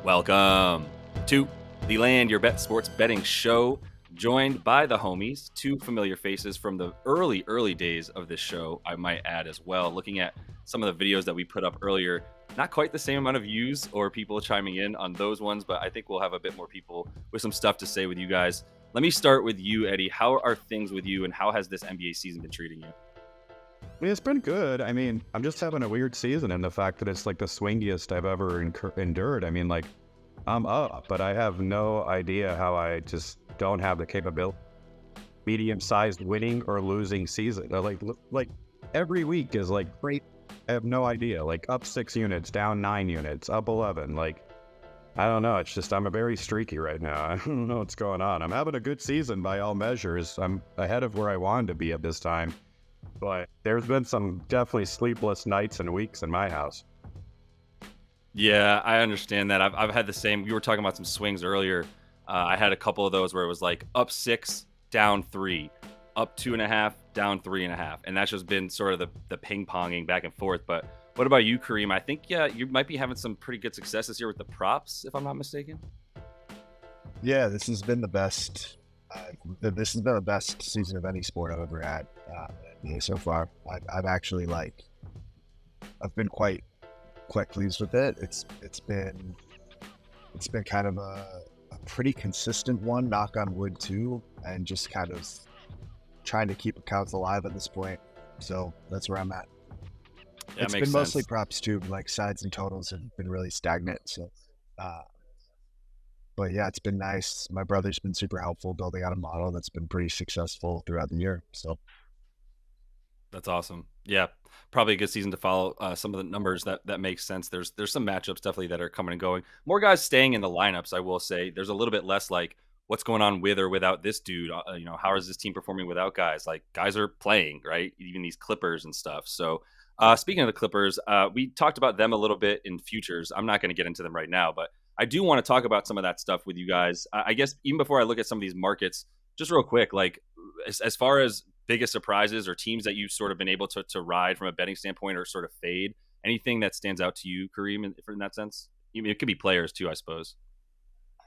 Welcome to the Land Your Bet Sports Betting Show, joined by the homies, two familiar faces from the early days of this show, I might add as well. Looking at some of the videos that we put up earlier, not quite the same amount of views or people chiming in on those ones, but I think we'll have a bit more people with some stuff to say with you guys. Let me start with you, Eddie. How are things with you, and how has this NBA season been treating you? I mean, it's been good. I mean, I'm just having a weird season in the fact that it's like the swingiest I've ever endured. I mean, like, I'm up, but I have no idea how I just don't have the capability. Medium-sized winning or losing season. Like every week is like great. I have no idea. Like up 6 units, down 9 units, up 11. Like, I don't know. It's just I'm a very streaky right now. I don't know what's going on. I'm having a good season by all measures. I'm ahead of where I wanted to be at this time. But there's been some definitely sleepless nights and weeks in my house. Yeah, I understand that. I've had the same. We were talking about some swings earlier. I had a couple of those where it was like up 6, down 3, up 2.5, down 3.5, and that's just been sort of the ping ponging back and forth. But what about you, Kareem? I think you might be having some pretty good success this year with the props, if I'm not mistaken. Yeah, this has been the best. This has been the best season of any sport I've ever had so far. I've actually I've been quite pleased with it. It's been kind of a pretty consistent one, knock on wood too, and just kind of trying to keep accounts alive at this point. So that's where I'm at. Yeah, It's been mostly props too, like sides and totals have been really stagnant. So, but yeah, it's been nice. My brother's been super helpful building out a model that's been pretty successful throughout the year. So That's awesome. Yeah, probably a good season to follow. Some of the numbers that makes sense. There's some matchups definitely that are coming and going. More guys staying in the lineups. I will say there's a little bit less like what's going on with or without this dude. How is this team performing without guys? Like guys are playing, right? Even these Clippers and stuff. So speaking of the Clippers, we talked about them a little bit in futures. I'm not going to get into them right now, but I do want to talk about some of that stuff with you guys. I guess even before I look at some of these markets, just real quick, like as far as biggest surprises or teams that you've sort of been able to ride from a betting standpoint or sort of fade? Anything that stands out to you, Kareem, in that sense? It could be players too, I suppose.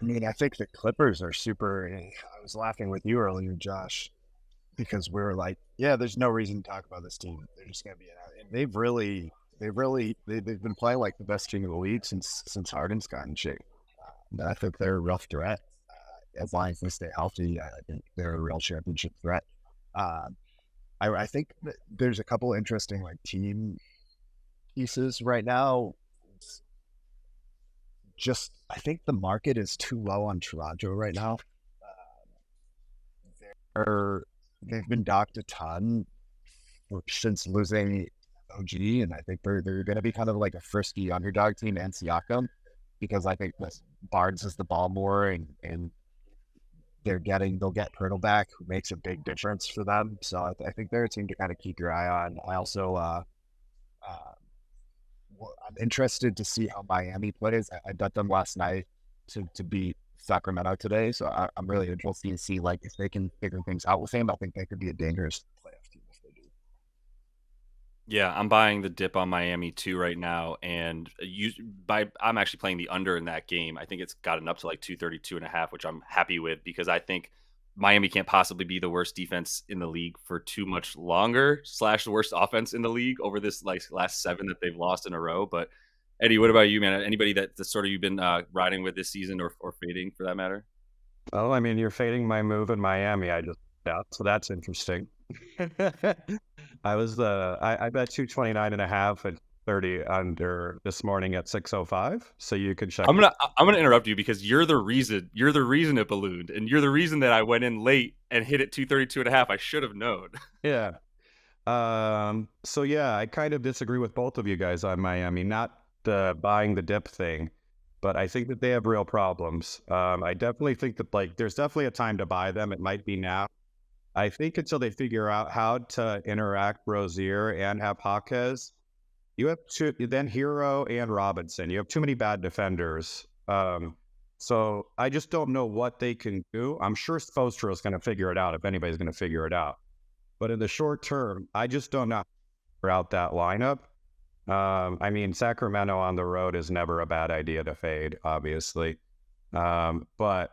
I mean, I think the Clippers are super. I was laughing with you earlier, Josh, because we were like, yeah, there's no reason to talk about this team. They're just gonna be out. And they've been playing like the best team in the league since Harden's gotten in shape. And I think they're a rough threat. As long as they stay healthy, I think they're a real championship threat. I think that there's a couple interesting like team pieces right now. I think the market is too low on Toronto right now. They've been docked a ton since losing OG, and I think they're going to be kind of like a frisky underdog team and Siakam, because I think Barnes is the ball more, and they'll get Pirtle back, who makes a big difference for them. So I think they're a team to kind of keep your eye on. I also I'm interested to see how Miami plays. I bet them last night to beat Sacramento today. So I'm really interested to see like if they can figure things out with him. I think they could be a dangerous playoff team if they do. Yeah, I'm buying the dip on Miami too right now, and I'm actually playing the under in that game. I think it's gotten up to like 232.5, which I'm happy with because I think Miami can't possibly be the worst defense in the league for too much longer / the worst offense in the league over this like last 7 that they've lost in a row. But Eddie, what about you, man? Anybody that sort of you've been riding with this season or fading for that matter? Well, I mean, you're fading my move in Miami. So that's interesting. I bet 229.5 at 30 under this morning at 6:05. So you can check. I'm gonna interrupt you because you're the reason it ballooned, and you're the reason that I went in late and hit it 232.5. I should have known. Yeah. So yeah, I kind of disagree with both of you guys on Miami, not the buying the dip thing, but I think that they have real problems. I definitely think that like there's definitely a time to buy them. It might be now. I think until they figure out how to interact Rozier and have Jaquez, you have then Hero and Robinson. You have too many bad defenders. So I just don't know what they can do. I'm sure Spoelstra is going to figure it out if anybody's going to figure it out. But in the short term, I just don't know how to figure out that lineup. I mean, Sacramento on the road is never a bad idea to fade, obviously. But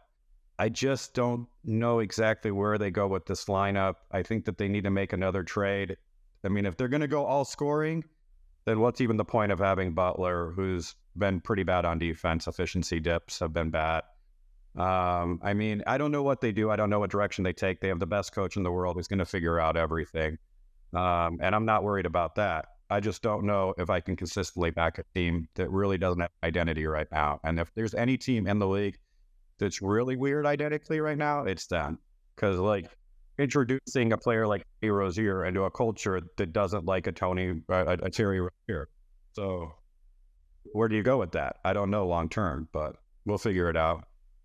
I just don't know exactly where they go with this lineup. I think that they need to make another trade. I mean, if they're going to go all scoring, then what's even the point of having Butler, who's been pretty bad on defense? Efficiency dips have been bad. I mean, I don't know what they do. I don't know what direction they take. They have the best coach in the world who's going to figure out everything. And I'm not worried about that. I just don't know if I can consistently back a team that really doesn't have identity right now. And if there's any team in the league that's really weird identically right now, it's them. Because like introducing a player like Terry Rozier into a culture that doesn't like a Terry Rozier. So where do you go with that? I don't know long term, but we'll figure it out.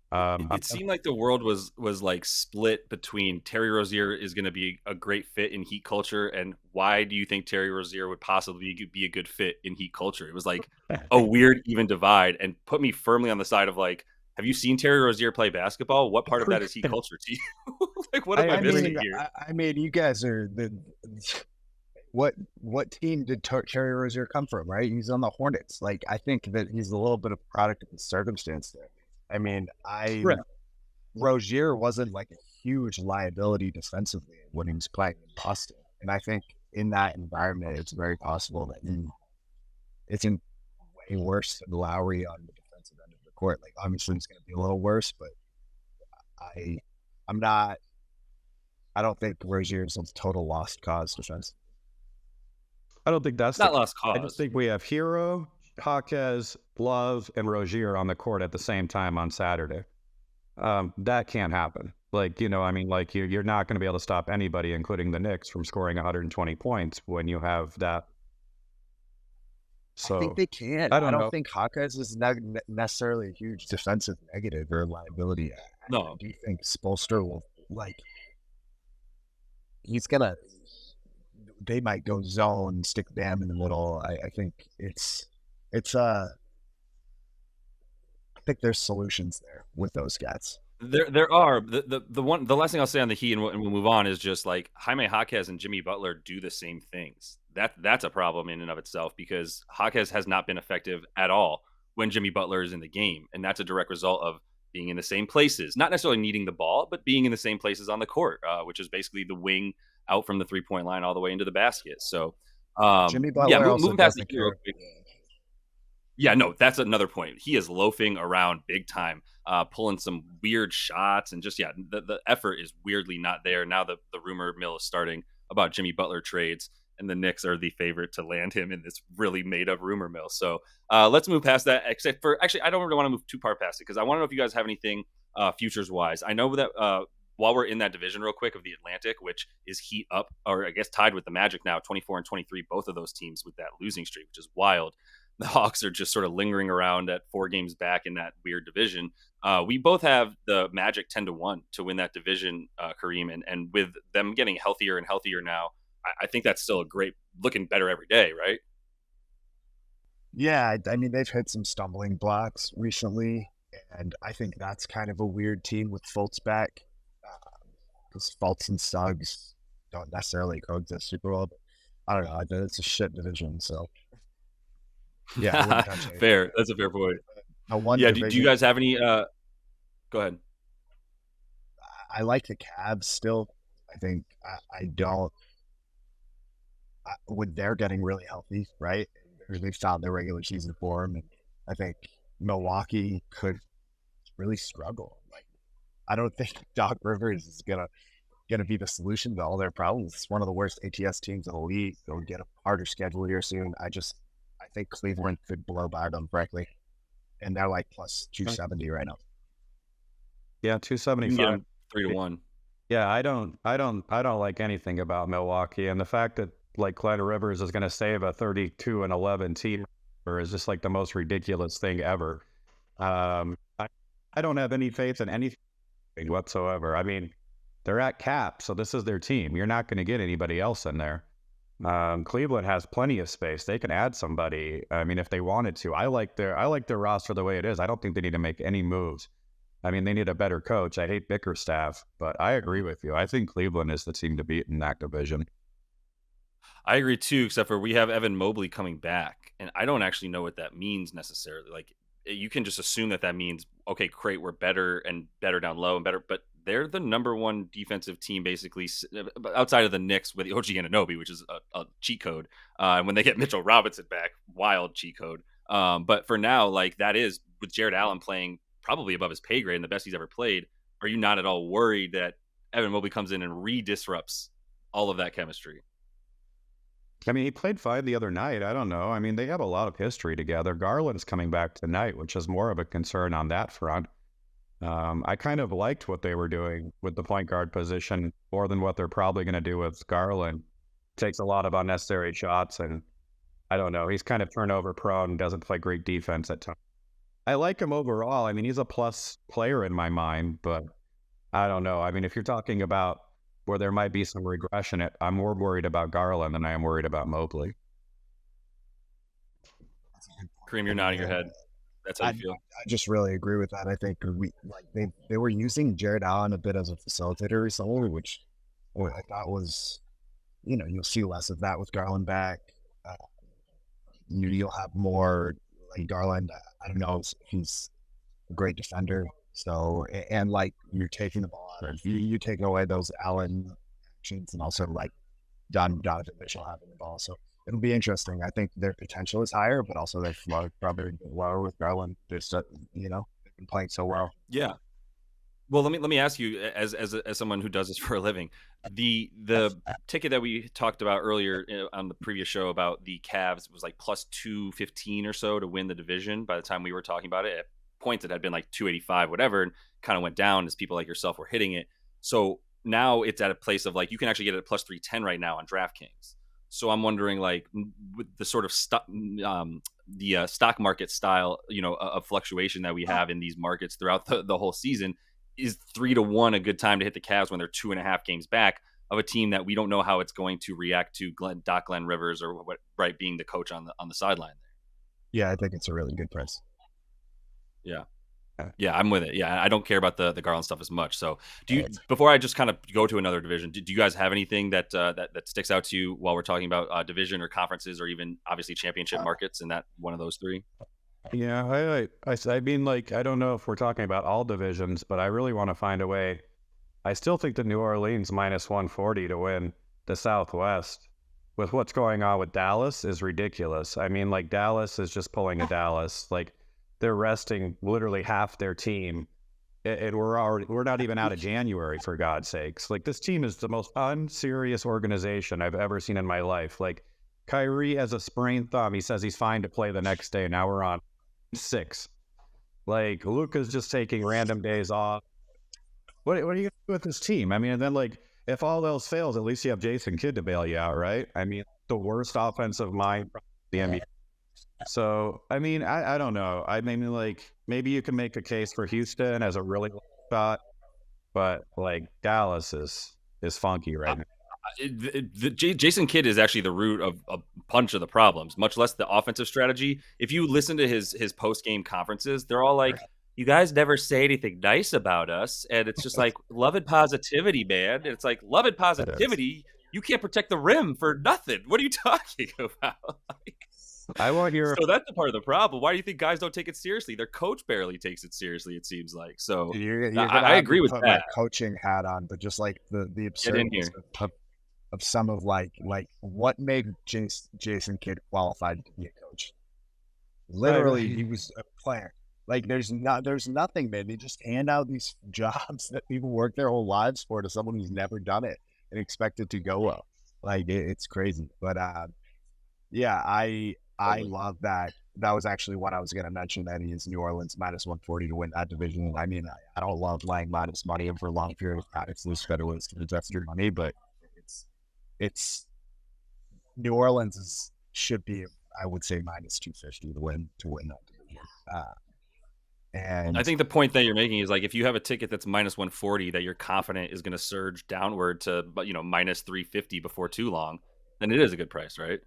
It seemed like the world was like split between Terry Rozier is going to be a great fit in Heat culture, and why do you think Terry Rozier would possibly be a good fit in Heat culture? It was like a weird even divide, and put me firmly on the side of like, have you seen Terry Rozier play basketball? What part of that is Heat culture to you? Like, what I am I I missing mean, agree. here? you guys are the what team did Terry Rozier come from? Right, he's on the Hornets. Like, I think that he's a little bit of product of the circumstance there. I mean, I Right. Rozier wasn't like a huge liability defensively when he was playing in Boston, and I think in that environment, it's very possible that it's in way worse than Lowry on the defensive end of the court. Like, obviously, it's going to be a little worse, but I, I'm not. I don't think Rozier is a total lost cause defense. I don't think that's the Not case. lost I just cause. think we have Hero, Jaquez, Love, and Rozier on the court at the same time on Saturday. That can't happen. Like, I mean, like you're not going to be able to stop anybody, including the Knicks, from scoring 120 points when you have that. I think So they can. I I don't don't know. think Hawkeyes is necessarily a huge defensive negative or liability. I No, do think Spolster will like. He's gonna. They might go zone, stick Bam in the middle. I think it's I think there's solutions there with those guys. there are the last thing I'll say on the Heat, and we'll move on, is just like Jaime Jaquez and Jimmy Butler do the same things. That's a problem in and of itself, because Jaquez has not been effective at all when Jimmy Butler is in the game, and that's a direct result of being in the same places, not necessarily needing the ball, but being in the same places on the court, which is basically the wing out from the 3 point line all the way into the basket. So, Jimmy yeah, Butler also moving past the doesn't Heat real care. quick. Yeah, no, that's another point. He is loafing around big time, pulling some weird shots, and just, yeah, the effort is weirdly not there. Now the rumor mill is starting about Jimmy Butler trades, and the Knicks are the favorite to land him in this really made up rumor mill. So let's move past that. Except for, actually, I don't really want to move too far past it, because I want to know if you guys have anything futures wise. I know that while we're in that division real quick of the Atlantic, which is Heat up, or I guess tied with the Magic now, 24 and 23, both of those teams with that losing streak, which is wild. The Hawks are just sort of lingering around at 4 games back in that weird division. We both have the Magic 10-1 to win that division, Kareem, and with them getting healthier and healthier now, I think that's still a great, looking better every day, right? Yeah, I mean they've hit some stumbling blocks recently, and I think that's kind of a weird team with Fultz back, because Fultz and Suggs don't necessarily coexist super well. But I don't know. It's a shit division, so yeah, I wouldn't touch anything. Fair. That's a fair point. A one Yeah. Do you division. guys have any? Go ahead. I like the Cavs still. I think I don't. When they're getting really healthy, right? They found their regular season form, and I think Milwaukee could really struggle. Like, I don't think Doc Rivers is gonna be the solution to all their problems. It's one of the worst ATS teams in the league. They'll get a harder schedule here soon. I think Cleveland could blow by them, frankly, and they're like plus 270 right now. Yeah, You can get 275. them 3-1. Yeah, I don't like anything about Milwaukee, and the fact that like Clyde Rivers is going to save a 32-11 team or is just like the most ridiculous thing ever. I don't have any faith in anything whatsoever. I mean, they're at cap, so this is their team. You're not going to get anybody else in there. Cleveland has plenty of space. They can add somebody. I mean, if they wanted to. I like their roster the way it is. I don't think they need to make any moves. I mean, they need a better coach. I hate Bickerstaff, but I agree with you. I think Cleveland is the team to beat in that division. I agree too, except for we have Evan Mobley coming back, and I don't actually know what that means necessarily. Like, you can just assume that that means, okay, great, we're better and better down low and better, but they're the number one defensive team basically, outside of the Knicks with OG Anunoby, which is a cheat code. And when they get Mitchell Robinson back, wild cheat code. But for now, like that is with Jared Allen playing probably above his pay grade and the best he's ever played. Are you not at all worried that Evan Mobley comes in and re-disrupts all of that chemistry? I mean, he played fine the other night. I don't know. I mean, they have a lot of history together. Garland's coming back tonight, which is more of a concern on that front. I kind of liked what they were doing with the point guard position more than what they're probably going to do with Garland. Takes a lot of unnecessary shots, and I don't know. He's kind of turnover prone, doesn't play great defense at times. I like him overall. I mean, he's a plus player in my mind, but I don't know. I mean, if you're talking about where there might be some regression, I'm more worried about Garland than I am worried about Mobley. Kareem, you're nodding your head. That's how I, you feel. I just really agree with that. I think they were using Jared Allen a bit as a facilitator recently, which I thought was, you'll see less of that with Garland back. Uh, you'll have more like Garland. I don't know if he's a great defender. So, and like you're taking the ball out of you taking away those Allen actions, and also like Donovan Mitchell having the ball. So it'll be interesting. I think their potential is higher, but also their flow probably lower with Garland. Just they've been playing so well. Yeah. Well, let me ask you, as someone who does this for a living, the ticket that we talked about earlier on the previous show about the Cavs was like plus 215 or so to win the division. By the time we were talking about it, at points it had been like 285, whatever, and kind of went down as people like yourself were hitting it. So now it's at a place of like you can actually get it at plus 310 right now on DraftKings. So I'm wondering, like, with the sort of stock market style, of fluctuation that we have in these markets throughout the whole season, is 3-1 a good time to hit the Cavs when they're 2.5 games back of a team that we don't know how it's going to react to Glenn Rivers or what, right, being the coach on the sideline there. Yeah, I think it's a really good price. Yeah. Yeah, I'm with it. Yeah, I don't care about the Garland stuff as much. So, before I just kind of go to another division, do you guys have anything that sticks out to you while we're talking about division or conferences or even obviously championship markets in that one of those three? Yeah, I mean, like, I don't know if we're talking about all divisions, but I really want to find a way. I still think the New Orleans minus 140 to win the Southwest with what's going on with Dallas is ridiculous. I mean, like, Dallas is just pulling a Dallas. Like, they're resting literally half their team, and we're not even out of January, for God's sakes. Like, this team is the most unserious organization I've ever seen in my life. Like, Kyrie has a sprained thumb. He says he's fine to play the next day. Now we're on 6. Like, Luka's just taking random days off. What are you gonna do with this team? I mean, and then, like, if all else fails, at least you have Jason Kidd to bail you out, right? I mean, the worst offensive mind from the NBA. So, I mean, I don't know. I mean, like, maybe you can make a case for Houston as a really long shot, but like Dallas is funky right now. Jason Kidd is actually the root of a bunch of the problems, much less the offensive strategy. If you listen to his post game conferences, they're all like, "You guys never say anything nice about us," and it's just like love and positivity, man. And it's like love and positivity. You can't protect the rim for nothing. What are you talking about? I want your. So that's the part of the problem. Why do you think guys don't take it seriously? Their coach barely takes it seriously. It seems like. So You're I agree with put that. my coaching hat on, but just like the Get in absurdness here. of some of like what made Jason Kidd qualified to be a coach. Literally, he was a player. Like there's nothing, man. They just hand out these jobs that people work their whole lives for to someone who's never done it and expect it to go well. Like it's crazy. But yeah, I love that. That was actually what I was going to mention. That is New Orleans minus 140 to win that division. I mean, I don't love laying minus money for a long period of time. It's loose better ways to invest your money, but it's New Orleans should be, I would say, minus 250 to win that division. And I think the point that you're making is like if you have a ticket that's minus 140 that you're confident is going to surge downward to minus 350 before too long, then it is a good price, right?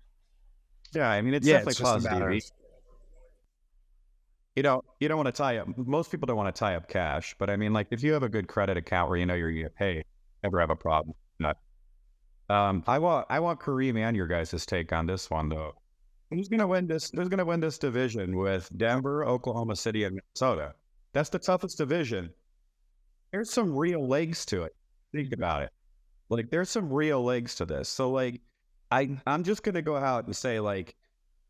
Yeah, I mean, it's yeah, definitely it's just a positive. matter of, You don't want to tie up. Most people don't want to tie up cash, but I mean, like, if you have a good credit account where you know you're getting paid, never have a problem. Not I want Kareem and your guys' take on this one though. Who's gonna win this? Who's gonna win this division with Denver, Oklahoma City, and Minnesota? That's the toughest division. There's some real legs to it. Think about it. Like there's some real legs to this. So like I'm just gonna go out and say like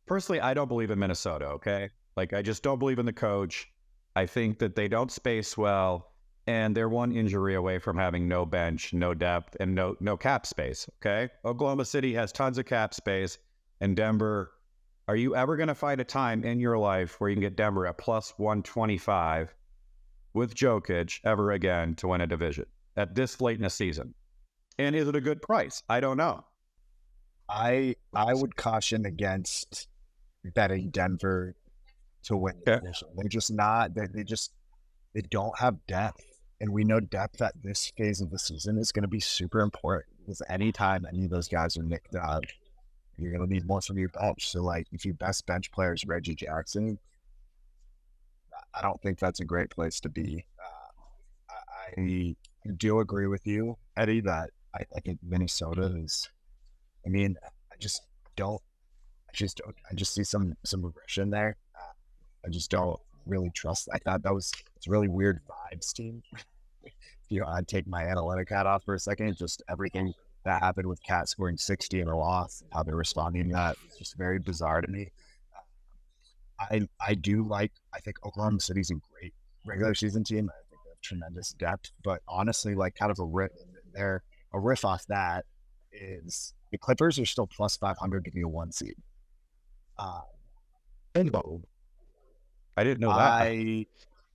personally I don't believe in Minnesota, okay? Like I just don't believe in the coach. I think that they don't space well and they're one injury away from having no bench, no depth, and no cap space. Okay. Oklahoma City has tons of cap space and Denver. Are you ever gonna find a time in your life where you can get Denver at plus 125 with Jokic ever again to win a division at this late in the season? And is it a good price? I don't know. I would caution against betting Denver to win the Okay. division. They're just not. They don't have depth, and we know depth at this phase of the season is going to be super important because anytime any of those guys are nicked up, you're going to need more from your bench. So, like, if your best bench player is Reggie Jackson, I don't think that's a great place to be. I do agree with you, Eddie, that I think Minnesota is. I mean, I just don't. I just see some regression there. I just don't really trust. I thought that was it's a really weird vibes team. I'd take my analytic hat off for a second. Just everything that happened with Cat scoring 60 in a loss, how they're responding to that, it's just very bizarre to me. I do like. I think Oklahoma City's a great regular season team. I think they have tremendous depth. But honestly, like kind of a riff off that is the Clippers are still plus 500 to be a one seed. Uh, And I didn't know that.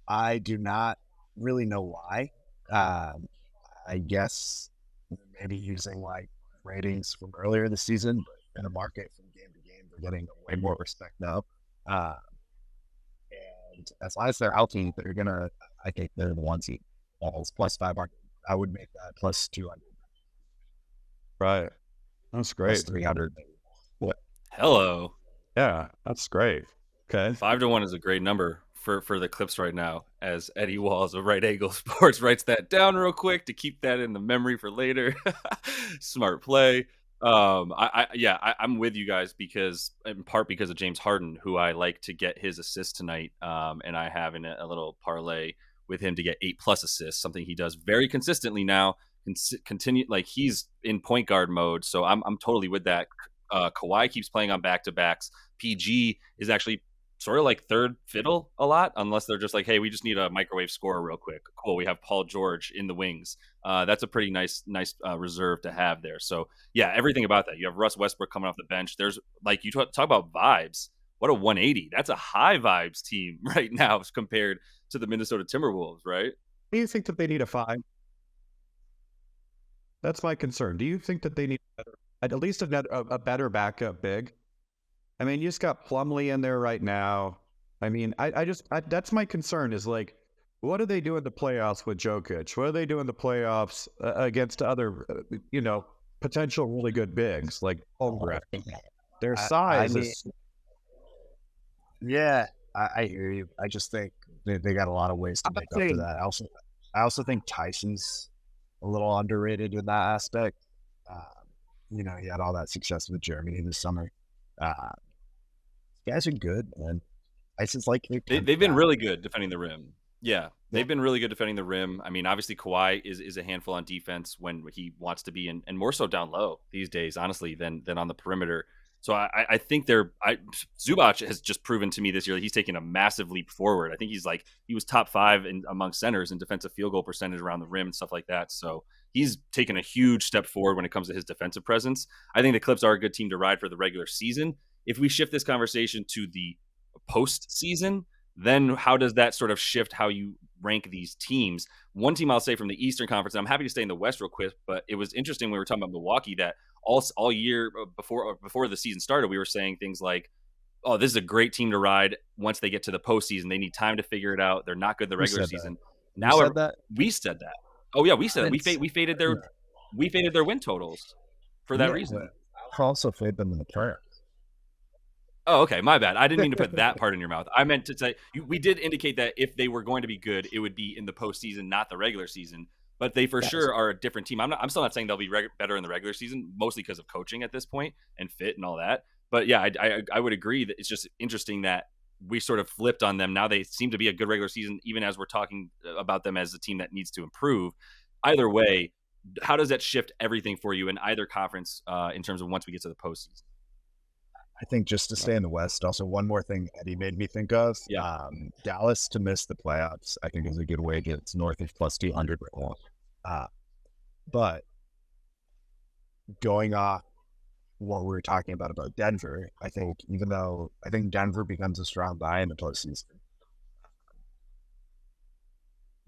I do not really know why. Um, I guess maybe using like ratings from earlier this season, but in a market from game to game, they're getting way more respect now. Uh, and as long as they're healthy, they're gonna. I think they're the one seed. Balls plus 500. I would make that plus 200, Right. That's plus great. 300. Maybe. What? Hello. Yeah, that's great. Okay. 5-1 is a great number for the Clips right now, as Eddie Walls of Right Angle Sports writes that down real quick to keep that in the memory for later. Smart play. I'm with you guys because in part because of James Harden, who I like to get his assist tonight, and I have in a little parlay with him to get 8+ assists, something he does very consistently now. Continue like he's in point guard mode, so I'm totally with that. Kawhi keeps playing on back to backs. PG is actually sort of like third fiddle a lot, unless they're just like, hey, we just need a microwave scorer real quick. Cool, we have Paul George in the wings. That's a pretty nice reserve to have there. So yeah, everything about that. You have Russ Westbrook coming off the bench. There's like you talk about vibes. What a 180. That's a high vibes team right now compared to the Minnesota Timberwolves, right? Do you think that they need a five? That's my concern. Do you think that they need at least a better backup big? I mean, you just got Plumlee in there right now. I mean, that's my concern is like, what do they do in the playoffs with Jokic? What do they do in the playoffs against other, potential really good bigs like Holmgren? Their I size mean, is yeah, I hear you. I just think they got a lot of ways to I'm not make up for saying that. I also think Tyson's a little underrated in that aspect. He had all that success with Germany this summer. Uh, guys are good, man. Tyson's like their tenth They've been guy. really good defending the rim. Yeah, Yeah, they've been really good defending the rim. I mean, obviously Kawhi is a handful on defense when he wants to be, and more so down low these days, honestly, than on the perimeter. So I think Zubac has just proven to me this year that he's taken a massive leap forward. I think he was top 5 among centers in defensive field goal percentage around the rim and stuff like that. So he's taken a huge step forward when it comes to his defensive presence. I think the Clips are a good team to ride for the regular season. If we shift this conversation to the postseason, then how does that sort of shift how you rank these teams? One team I'll say from the Eastern Conference, and I'm happy to stay in the West real quick, but it was interesting when we were talking about Milwaukee that all year before the season started, we were saying things like, "Oh, this is a great team to ride once they get to the postseason. They need time to figure it out. They're not good the who regular said that? season." You Now said that? we said that. Oh yeah, we I said that. didn't. We faded their win totals for that Yeah, but reason. I also fade them in the playoffs. Oh, okay. My bad. I didn't mean to put that part in your mouth. I meant to say we did indicate that if they were going to be good, it would be in the postseason, not the regular season. but they for Yes. sure are a different team. I'm still not saying they'll be better in the regular season, mostly because of coaching at this point and fit and all that. But yeah, I would agree that it's just interesting that we sort of flipped on them. Now they seem to be a good regular season, even as we're talking about them as a team that needs to improve. Either way, how does that shift everything for you in either conference in terms of once we get to the postseason? I think just to stay in the West, also one more thing Eddie made me think of, Yeah, Dallas to miss the playoffs, I think is a good way to get it's north of plus 200 right now. Uh, but going off what we were talking about Denver, I think even though I think Denver becomes a strong buy in the postseason,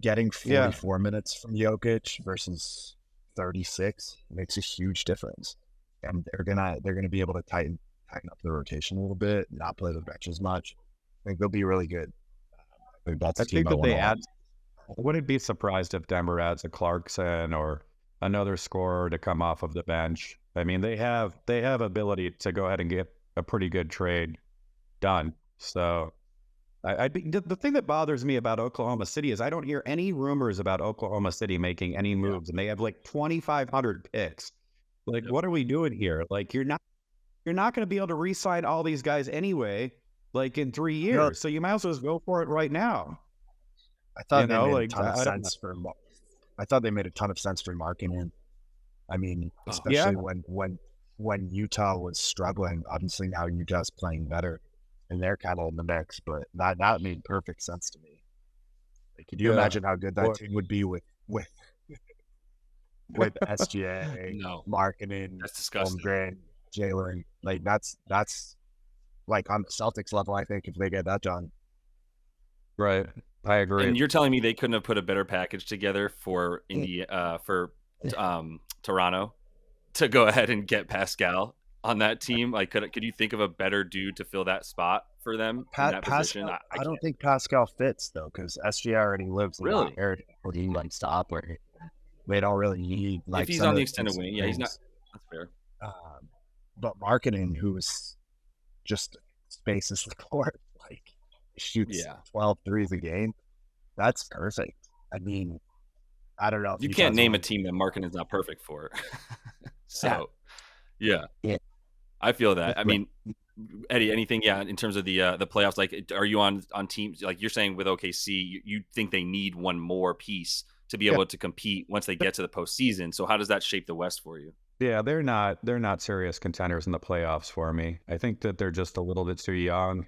getting Yeah, 44 minutes from Jokic versus 36 makes a huge difference. And they're gonna be able to tighten up the rotation a little bit, not play the bench as much. I think they'll be really good. I think that's I the team think I that want they to add. watch. I wouldn't be surprised if Denver adds a Clarkson or another scorer to come off of the bench. I mean, they have ability to go ahead and get a pretty good trade done. So the thing that bothers me about Oklahoma City is I don't hear any rumors about Oklahoma City making any Yeah. moves, and they have like 2,500 picks. Like, yep. what are we doing here? Like, you're not going to be able to re-sign all these guys anyway, like in 3 years. So you might as well just go for it right now. I You thought they know, made a like ton of I don't know. sense for. I thought they made a ton of sense for marketing. I mean, Oh, Yeah, especially when Utah was struggling. Obviously, now Utah's playing better, and they're kind of in the mix. But that made perfect sense to me. Like, could you yeah. imagine how good that Or team would be with SGA, no, marketing, that's disgusting. Holmgren, Jalen? Like that's like on the Celtics level. I think if they get that done, right. I agree. And you're telling me they couldn't have put a better package together for Toronto to go ahead and get Pascal on that team? Like, could you think of a better dude to fill that spot for them in that position? Pascal. I I don't can't. think Pascal fits though, because SGA already lives in that Really? area where he likes to operate. They don't really need If like he's some on of the the extended decent wing, yeah, he's not. wings. That's fair. Um, but marketing, who's just spaces the court, like shoots Yeah. 12 threes a game. That's perfect. I mean, I don't know if You can't Utah's name a willing to. team that Markin is not perfect for. Yeah, So, yeah, yeah, I feel that. I right. mean, Eddie, anything, yeah, in terms of the playoffs, like, are you on teams like you're saying with OKC? You think they need one more piece to be Yeah, able to compete once they get to the postseason? So, how does that shape the West for you? yeah. They're not serious contenders in the playoffs for me. I think that they're just a little bit too young.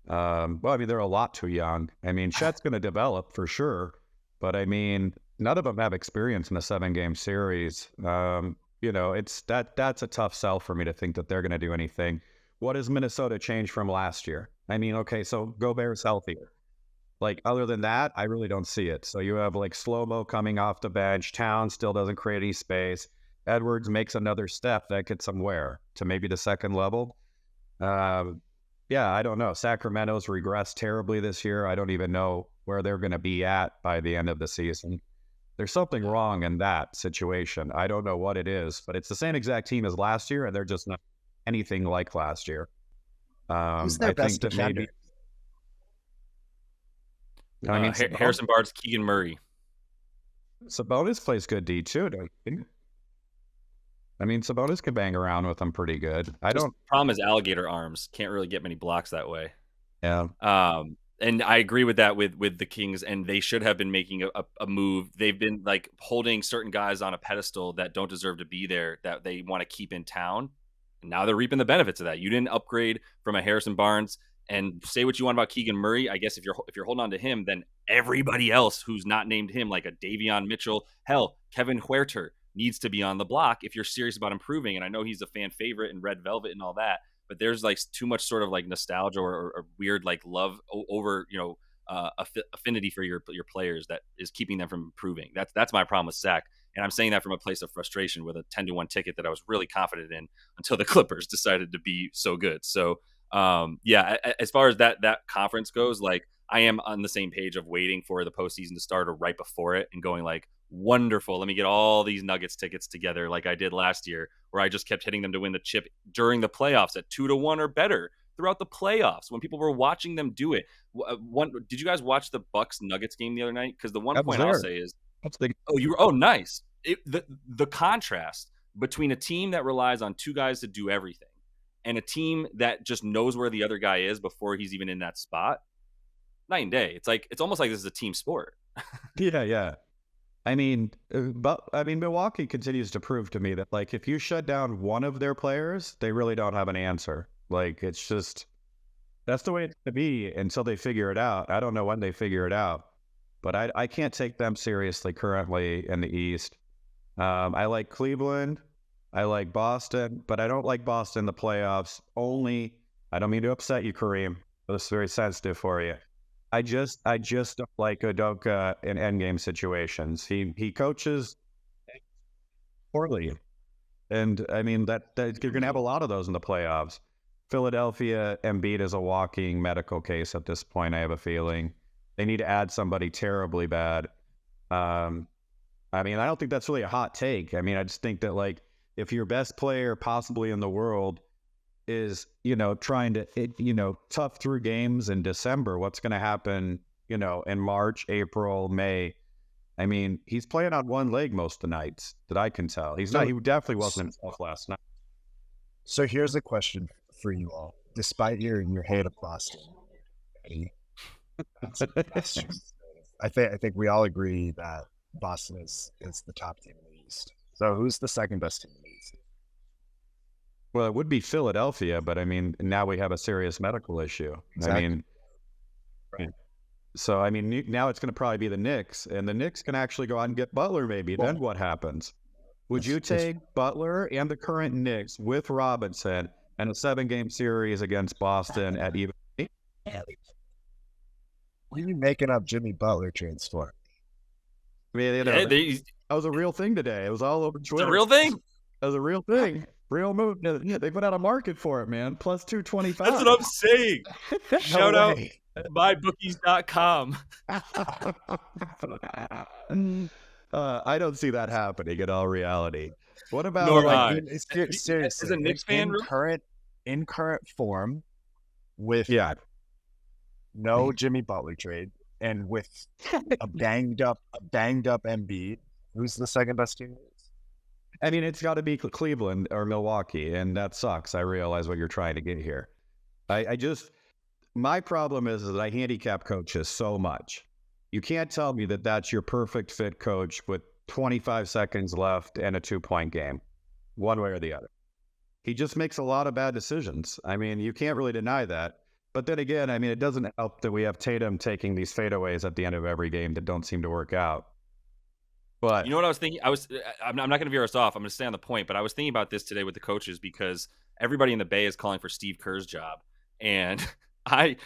Well, I mean, they're a lot too young. I mean, Chet's going to develop for sure, but I mean, none of them have experience in a 7-game series. That's a tough sell for me to think that they're going to do anything. What has Minnesota changed from last year? I mean, okay, so Gobert's healthier. Like, other than that, I really don't see it. So you have like slow-mo coming off the bench. Town still doesn't create any space. Edwards makes another step that gets somewhere to maybe the second level. Um, yeah, I don't know. Sacramento's regressed terribly this year. I don't even know where they're going to be at by the end of the season. There's something wrong in that situation. I don't know what it is, but it's the same exact team as last year, and they're just not anything like last year. Who's their I think best that maybe, defender? I mean, Harrison Barnes, Keegan Murray. Sabonis plays good D too, don't you think? I mean, Sabonis could bang around with them pretty good. I Just don't, problem is alligator arms. Can't really get many blocks that way. yeah, And I agree with that with the Kings, and they should have been making a move. They've been like holding certain guys on a pedestal that don't deserve to be there, that they want to keep in town. And now they're reaping the benefits of that. You didn't upgrade from a Harrison Barnes, and say what you want about Keegan Murray. I guess if you're holding on to him, then everybody else who's not named him, like a Davion Mitchell, hell, Kevin Huerter needs to be on the block if you're serious about improving. And I know he's a fan favorite and Red Velvet and all that, but there's like too much sort of like nostalgia or weird like love over affinity for your players that is keeping them from improving. That's my problem with Sac, and I'm saying that from a place of frustration with a 10-1 ticket that I was really confident in until the Clippers decided to be so good. So yeah, as far as that conference goes, like I am on the same page of waiting for the postseason to start or right before it and going like, wonderful. Let me get all these Nuggets tickets together like I did last year, where I just kept hitting them to win the chip during the playoffs at 2-1 or better throughout the playoffs when people were watching them do it. Did you guys watch the Bucks Nuggets game the other night? Because the one I was point I'll there. say is That's the Nice. The contrast between a team that relies on two guys to do everything and a team that just knows where the other guy is before he's even in that spot, night and day. It's almost like this is a team sport. yeah, yeah. Milwaukee continues to prove to me that like if you shut down one of their players, they really don't have an answer. Like it's just that's the way it's to be until they figure it out. I don't know when they figure it out, but I can't take them seriously currently in the East. I like Cleveland. I like Boston, but I don't like Boston in the playoffs. Only, I don't mean to upset you, Kareem. This is very sensitive for you. I just don't like Udoka in endgame situations. He coaches poorly, and I mean that you're going to have a lot of those in the playoffs. Philadelphia Embiid is a walking medical case at this point. I have a feeling they need to add somebody terribly bad. Um, I don't think that's really a hot take. I just think that like if your best player possibly in the world is, trying to, tough through games in December, what's going to happen, in March, April, May? He's playing on one leg most of the nights that I can tell. He definitely wasn't himself last night. So here's a question for you all. Despite your hate of Boston, Eddie, I think we all agree that Boston is the top team in the East. So who's the second best team in the East? Well, it would be Philadelphia, but now we have a serious medical issue. Exactly. Right. So now it's going to probably be the Knicks, and the Knicks can actually go out and get Butler. Maybe then what happens? Would you take Butler and the current Knicks with Robinson and a 7-game series against Boston at even? What are you making up Jimmy Butler trades for? That was a real thing today. It was all over Twitter. It's a real thing. That was a real thing. Real move. Yeah, they put out a market for it, man. Plus 225. That's what I'm saying. Shout out mybookies.com. I don't see that happening in all reality. What about seriously, as a Knicks fan in current form with no Jimmy Butler trade and with a banged up Embiid, who's the second best team? It's got to be Cleveland or Milwaukee, and that sucks. I realize what you're trying to get here. My problem is that I handicap coaches so much. You can't tell me that that's your perfect fit coach with 25 seconds left and a 2-point game, one way or the other. He just makes a lot of bad decisions. You can't really deny that. But then again, it doesn't help that we have Tatum taking these fadeaways at the end of every game that don't seem to work out. But you know what I was thinking? I'm not going to veer us off. I'm going to stay on the point, but I was thinking about this today with the coaches because everybody in the Bay is calling for Steve Kerr's job. And but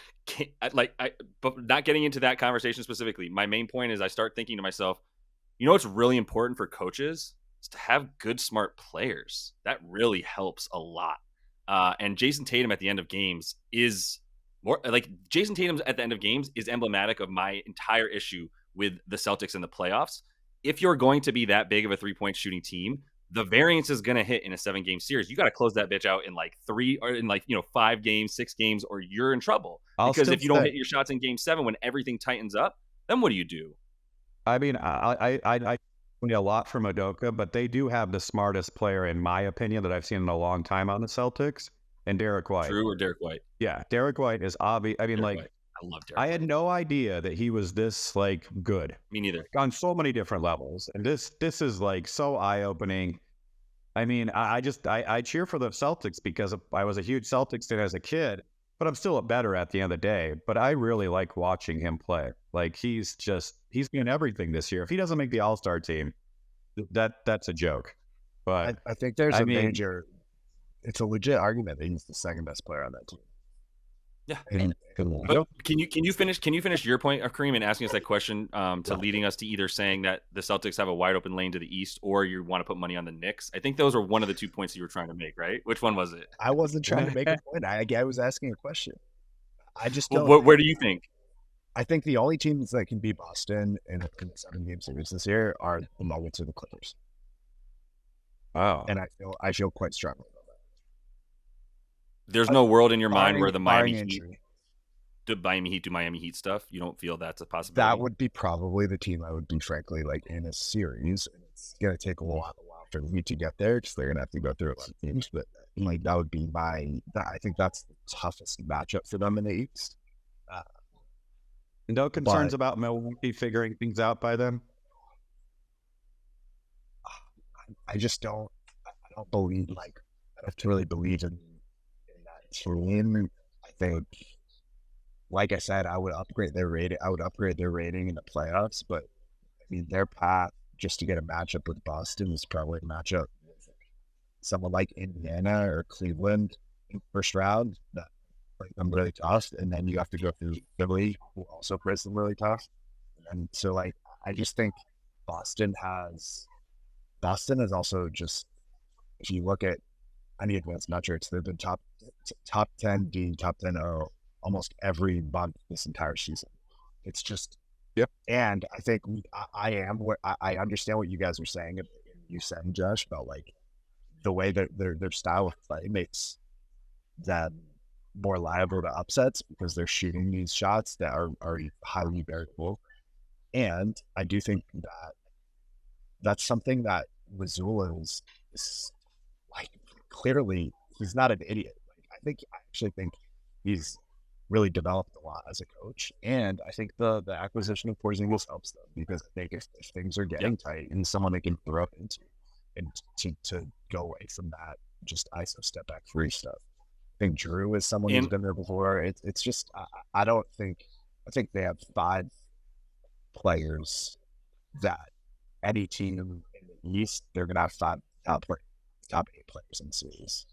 not getting into that conversation specifically. My main point is I start thinking to myself, what's really important for coaches is to have good, smart players. That really helps a lot. And Jason Tatum at the end of games is more like Jason Tatum at the end of games is emblematic of my entire issue with the Celtics in the playoffs. If you're going to be that big of a 3-point shooting team, the variance is going to hit in a 7-game series. You got to close that bitch out in 3 or in 5 games, 6 games, or you're in trouble. Because if you don't hit your shots in game 7 when everything tightens up, then what do you do? I a lot from Udoka, but they do have the smartest player, in my opinion, that I've seen in a long time on the Celtics, and Derek White. True or Derek White? Yeah, Derek White is obvious. I love Derek. I had no idea that he was this good. Me neither. On so many different levels, and this is so eye opening. I cheer for the Celtics because I was a huge Celtics fan as a kid, but I'm still a bettor at the end of the day. But I really like watching him play. He's been everything this year. If he doesn't make the All-Star team, that's a joke. But I think there's it's a legit argument that he's the second best player on that team. Yeah. But can you finish your point, Kareem, in asking us that question to leading us to either saying that the Celtics have a wide open lane to the East or you want to put money on the Knicks? I think those are one of the 2 points that you were trying to make, right? Which one was it? I wasn't trying to make a point. I was asking a question. I just don't. Where do you think? I think the only teams that can beat Boston in the 7-game series this year are the Nuggets or the Clippers. Wow. And I feel quite strongly about that. There's no world in your mind where the Miami Heat. Miami Heat do Miami Heat stuff? You don't feel that's a That possibility? would be probably the team I would be, frankly, like in a series. And it's gonna take a while for me to get there because they're gonna have to go through a lot of teams. But like that would be I think that's the toughest matchup for them in the East. Uh, No concerns but about Milwaukee figuring things out by then. I just don't. I don't believe like I don't really believe in that team. I think, like I said, I would upgrade their rating. I would upgrade their rating in the playoffs. But I mean, their path just to get a matchup with Boston is probably a matchup with someone like Indiana or Cleveland in the first round. That like them really tough, and then you have to go through Philly, who also plays them really tough. And so, like, I just think Boston has Boston is also just if you look at any advanced metrics, they've been top 10 D, top 10 O almost every month this entire season. It's just, Yep. and I think I am what I understand what you guys are saying. You saying Josh about like the way that their style of play makes them more liable to upsets because they're shooting these shots that are highly variable. And I do think that that's something that Mazzulla is like clearly he's not an idiot. Like I actually think he's really developed a lot as a coach, and I think the acquisition of Porzingis helps them because I think if things are Yeah. getting tight and someone they can throw into and to go away from that just ISO step back three stuff. I think Drew is someone who's And been there before. It's just I don't think I think they have five players that any team in the East, they're going to have five top eight players in the series.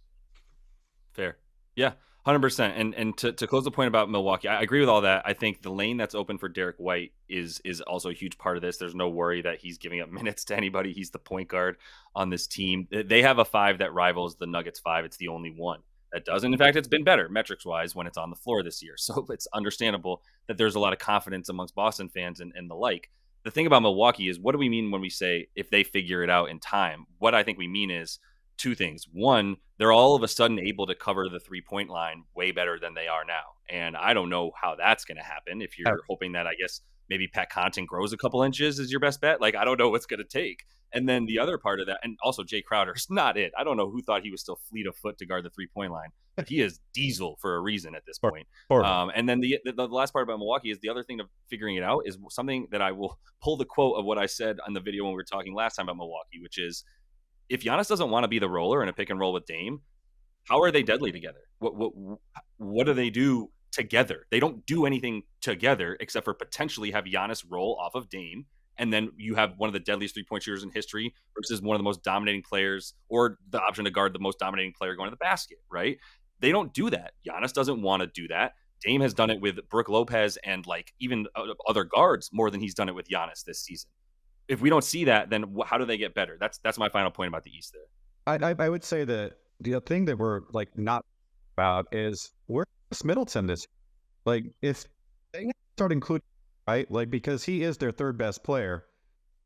fair. Yeah, 100%. And to close the point about Milwaukee, I agree with all that. I think the lane that's open for Derek White is also a huge part of this. There's no worry that he's giving up minutes to anybody. He's the point guard on this team. They have a five that rivals the Nuggets five. It's the only one that does. And in fact, it's been better metrics wise when it's on the floor this year. So it's understandable that there's a lot of confidence amongst Boston fans and the like. The thing about Milwaukee is what do we mean when we say if they figure it out in time? What I think we mean is two things. One, they're all of a sudden able to cover the 3 point line way better than they are now. And I don't know how that's going to happen. If Yeah. you're hoping that, I guess, maybe Pat Connaughton grows a couple inches is your best bet. Like, I don't know what's going to take. And then the other part of that, and also Jay Crowder's not it. I don't know who thought he was still fleet of foot to guard the 3 point line, but he is diesel for a reason at this Hor- point. Horrible. And then the last part about Milwaukee is the other thing of figuring it out is something that I will pull the quote of what I said on the video when we were talking last time about Milwaukee, which is if Giannis doesn't want to be the roller in a pick and roll with Dame, how are they deadly together? What do they do together? They don't do anything together except for potentially have Giannis roll off of Dame, and then you have one of the deadliest 3 point shooters in history versus one of the most dominating players, or the option to guard the most dominating player going to the basket. Right? They don't do that. Giannis doesn't want to do that. Dame has done it with Brooke Lopez and like even other guards more than he's done it with Giannis this season. If we don't see that, then how do they get better? That's my final point about the East there. I would say that the thing that we're like not about is where's Middleton this like if they start including right like because he is their third best player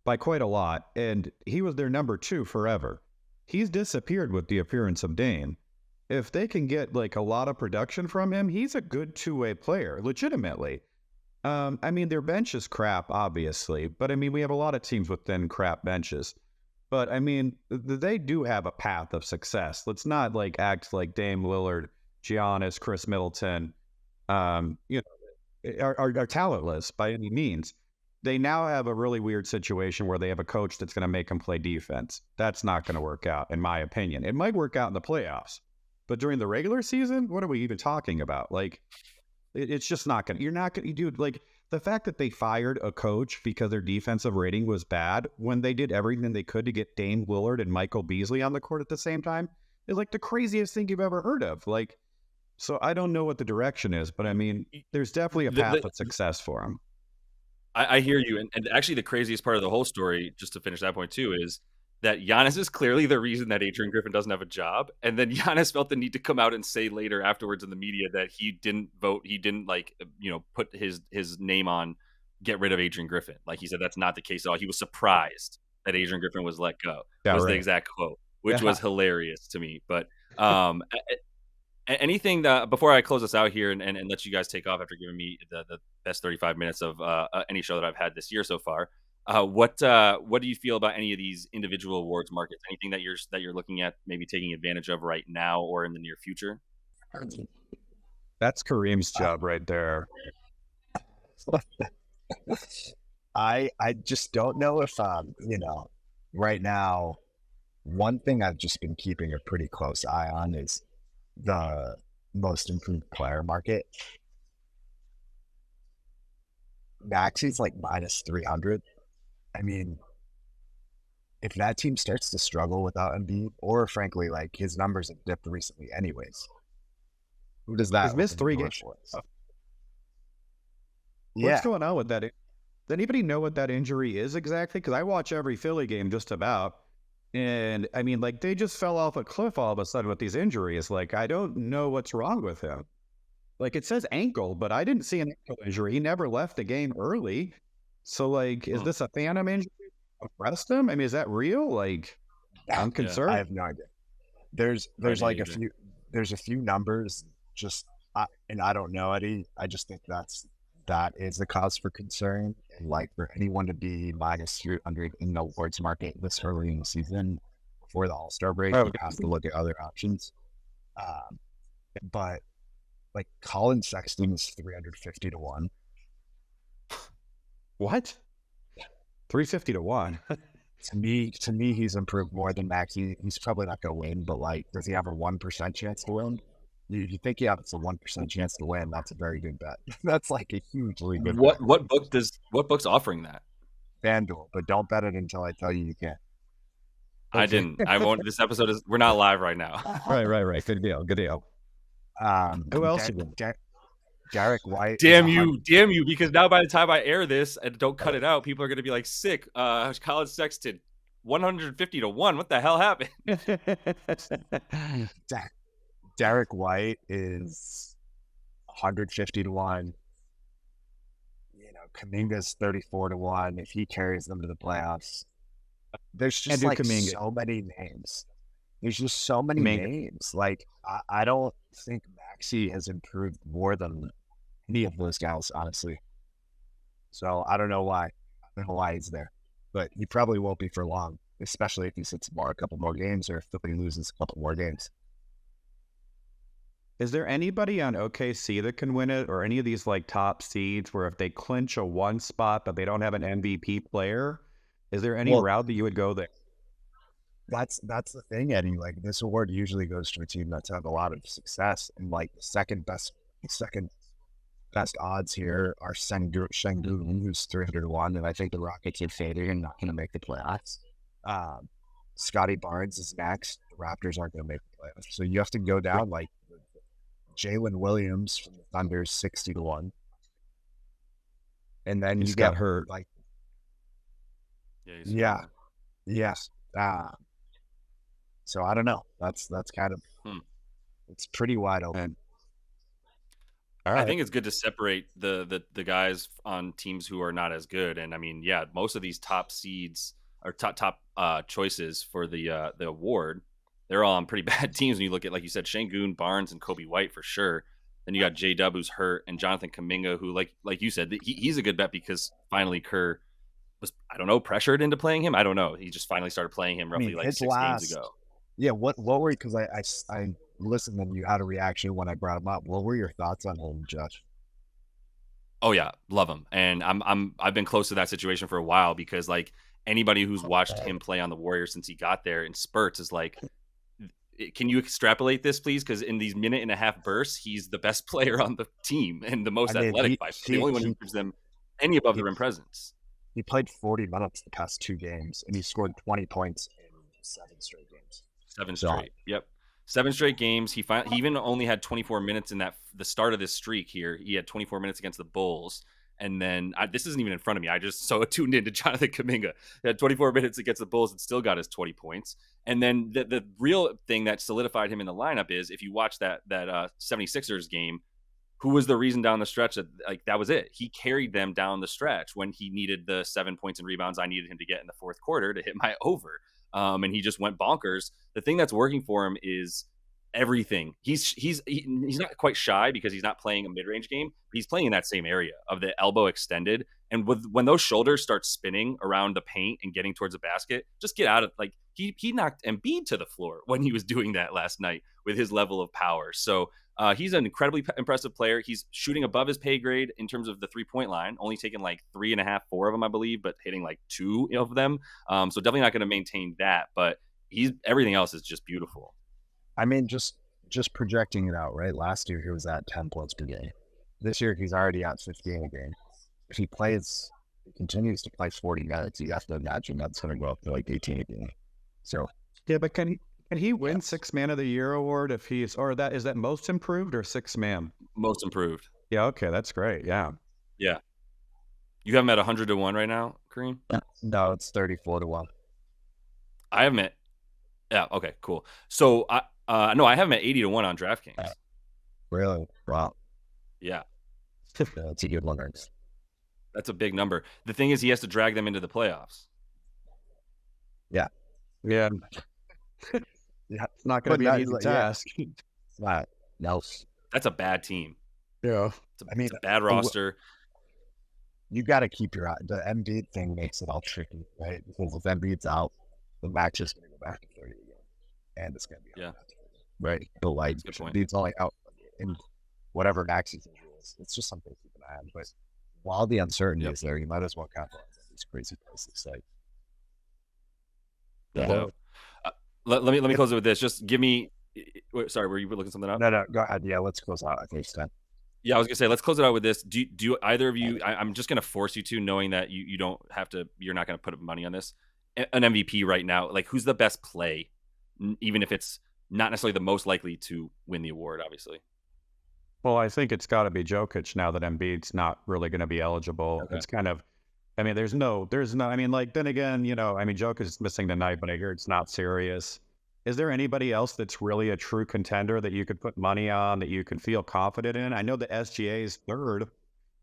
by quite a lot and he was their number two forever. He's disappeared with the appearance of Dame. If they can get like a lot of production from him, he's a good two-way player, legitimately. I mean, their bench is crap, obviously, but I mean, we have a lot of teams with thin crap benches. But I mean, they do have a path of success. Let's not like act like Dame Lillard, Giannis, Chris Middleton, you know, are talentless by any means. They now have a really weird situation where they have a coach that's going to make them play defense. That's not going to work out, in my opinion. It might work out in the playoffs, but during the regular season, what are we even talking about? Like, it's just not going to, you're not going to do like the fact that they fired a coach because their defensive rating was bad when they did everything they could to get Dame Lillard and Michael Beasley on the court at the same time is like the craziest thing you've ever heard of. Like, so I don't know what the direction is, but I mean, there's definitely a path of success for them. I hear you, and actually the craziest part of the whole story, just to finish that point too, is that Giannis is clearly the reason that Adrian Griffin doesn't have a job, and then Giannis felt the need to come out and say later afterwards in the media that he didn't vote, he didn't like put his name on get rid of Adrian Griffin. Like he said, that's not the case at all. He was surprised that Adrian Griffin was let go. Yeah, Was the right. exact quote, which Yeah. was hilarious to me. But um, Anything that before I close us out here and let you guys take off after giving me the best 35 minutes of any show that I've had this year so far. What do you feel about any of these individual awards markets? Anything that you're looking at maybe taking advantage of right now or in the near future? That's Kareem's job right there. I just don't know if right now one thing I've just been keeping a pretty close eye on is the most improved player market. Maxi's like minus 300. I mean, if that team starts to struggle without Embiid, or frankly, like his numbers have dipped recently, anyways, who does that He's missed open the 3 door games. for? What's Yeah, going on with that? Does anybody know what that injury is exactly? Because I watch every Philly game just about. And I mean, like, they just fell off a cliff all of a sudden with these injuries. Like, I don't know what's wrong with him. Like, it says ankle, but I didn't see an ankle injury. He never left the game early. So, like, is Hmm. this a phantom injury? Arrest him? I mean, is that real? Like, I'm Yeah, I concerned. have no idea. There's no there's idea like a either. few there's a few numbers just and I don't know, Eddie. I just think that is a cause for concern. And like for anyone to be minus 300 in the awards market this early in the season before the All-Star break, Oh, you have to look at other options. Um, but like Colin Sexton is 350 to 1. what? 350 to 1. To me, he's improved more than Max. He's probably not going to win, but like, does he have a 1% chance to win? If you think he has a 1% chance to win, that's a very good bet. That's like a hugely good bet. What book's offering that? FanDuel, but don't bet it until I tell you you can't. I Okay. didn't. I won't. This episode is we're not live right now. Right. Good deal. Good deal. Who else? Derek White is Damn you! Because now by the time I air this and don't cut it out, people are gonna be like, "Sick." Colin Sexton, 150 to 1. What the hell happened? Derek White is 150 to 1. Kaminga's 34 to 1 if he carries them to the playoffs. There's just Andrew like Kaminga. so many names. There's just so many Kaminga. names. Like I don't think Maxi has improved more than any of those guys, honestly. So I don't know why. I don't know why he's there, but he probably won't be for long, especially if he sits a couple more games or if Philly loses a couple more games. Is there anybody on OKC that can win it, or any of these like top seeds where if they clinch a 1 spot but they don't have an MVP player, is there any Well, route that you would go there? that's the thing, Eddie. Like this award usually goes to a team that's had a lot of success, and like the second best odds here are Sengun, who's 300 to 1, and I think the Rockets are fading and not going to make the playoffs. Um, Scotty Barnes is next. The Raptors aren't going to make the playoffs, so you have to go down like Jalen Williams from the Thunder, 60 to 1, and then He you just got get hurt. like Yeah. yeah, yes. So I don't know. That's kind of Hmm. it's pretty wide open. And all I right. think it's good to separate the guys on teams who are not as good. And I mean, yeah, most of these top seeds or top choices for the award, they're all on pretty bad teams. When you look at, like you said, Şengün, Barnes, and Kobe White for sure. Then you got J Dub who's hurt, and Jonathan Kaminga, who like you said, he's a good bet because finally Kerr was, I don't know, pressured into playing him. I don't know. He just finally started playing him I roughly mean, like his 6 games last ago. yeah. What were because I listened and you had a reaction when I brought him up. What were your thoughts on him, Josh? Oh yeah, love him, and I've been close to that situation for a while because like anybody who's watched him play on the Warriors since he got there in spurts is like, can you extrapolate this please? Because in these minute and a half bursts, he's the best player on the team and the I most mean, athletic by far, the only one who gives them any above the he rim presence. he played 40 minutes the past 2 games, and he scored 20 points in 7 straight games. Seven So straight. Yep. 7 straight games. He even only had 24 minutes in the start of this streak here. He had 24 minutes against the Bulls. And then this isn't even in front of me. I just so tuned into Jonathan Kaminga. He had 24 minutes against the Bulls and still got his 20 points. And then the real thing that solidified him in the lineup is if you watch that 76ers game, who was the reason down the stretch that was it. He carried them down the stretch when he needed the 7 points and rebounds I needed him to get in the fourth quarter to hit my over. And he just went bonkers. The thing that's working for him is everything. He's not quite shy because he's not playing a mid range game, but he's playing in that same area of the elbow extended. And when those shoulders start spinning around the paint and getting towards the basket, just get out of like he knocked Embiid to the floor when he was doing that last night with his level of power. So he's an incredibly impressive player. He's shooting above his pay grade in terms of the 3 point line, only taking like three and a half, four of them, I believe, but hitting like two of them. So definitely not going to maintain that, but he's everything else is just beautiful. I mean, just projecting it out, right? Last year he was at 10 points per game. This year he's already at 15 a game. If he continues to play 40 minutes, you have to imagine that's going to go up to like 18 a game. So Yeah, but can he win six man of the year award if he's or that is that most improved or six man? Most improved. Yeah, okay, that's great. Yeah. Yeah. You have him at 100-1 right now, Kareem? no, it's 34-1. I have him at yeah, okay, cool. So no, I have him at 80-1 on DraftKings. Really? Wow. Yeah. That's a good one. That's a big number. The thing is he has to drag them into the playoffs. Yeah. Yeah. Yeah. It's not going to be an easy task. It's not. No. That's a bad team. Yeah. It's a bad roster. You got to keep your eye. The Embiid thing makes it all tricky, right? Because if Embiid's out, the match is going to go back to 30 again, and it's going to be hard, right. But like, Embiid's only out in whatever Max's injury is. It's just something to keep an eye on. But while the uncertainty is there, you might as well capitalize on these crazy places. Like, let me close it with this. Just give me. Sorry, were you looking something up? No, go ahead. Yeah, let's close out. I think it's time. Yeah, I was gonna say let's close it out with this. Do either of you? I'm just gonna force you to, knowing that you don't have to. You're not gonna put up money on this. An MVP right now, like who's the best play, even if it's not necessarily the most likely to win the award, obviously. Well, I think it's got to be Jokic now that Embiid's not really going to be eligible. Okay. It's kind of, I mean, there's no, I mean, like, then again, I mean, Jokic is missing tonight, but I hear it's not serious. Is there anybody else that's really a true contender that you could put money on that you can feel confident in? I know the SGA is third,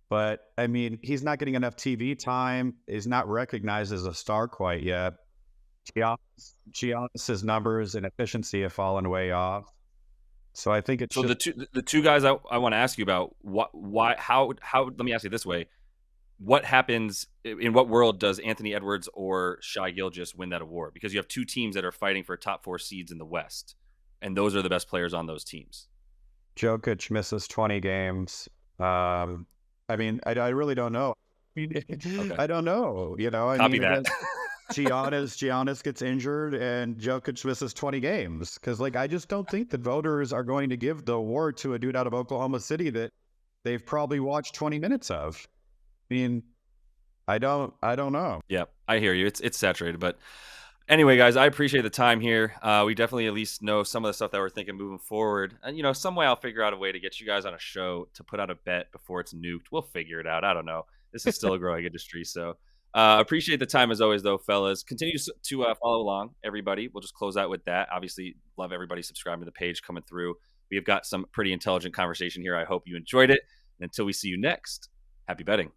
but I mean, he's not getting enough TV time. He's not recognized as a star quite yet. Giannis's numbers and efficiency have fallen way off. So I think it's so the two guys I want to ask you about how let me ask you this way: what happens in what world does Anthony Edwards or Shai Gilgeous win that award? Because you have two teams that are fighting for top four seeds in the West, and those are the best players on those teams. Jokic misses 20 games. I mean, I really don't know. Okay. I don't know. I Copy mean, that. Giannis gets injured and Jokic misses 20 games. Because, like, I just don't think the voters are going to give the award to a dude out of Oklahoma City that they've probably watched 20 minutes of. I mean, I don't know. Yeah, I hear you. It's saturated, but anyway, guys, I appreciate the time here. We definitely at least know some of the stuff that we're thinking moving forward. And, some way I'll figure out a way to get you guys on a show to put out a bet before it's nuked. We'll figure it out. I don't know. This is still a growing industry. So appreciate the time as always, though, fellas. Continue to follow along, everybody. We'll just close out with that. Obviously, love everybody subscribing to the page coming through. We have got some pretty intelligent conversation here. I hope you enjoyed it. And until we see you next, happy betting.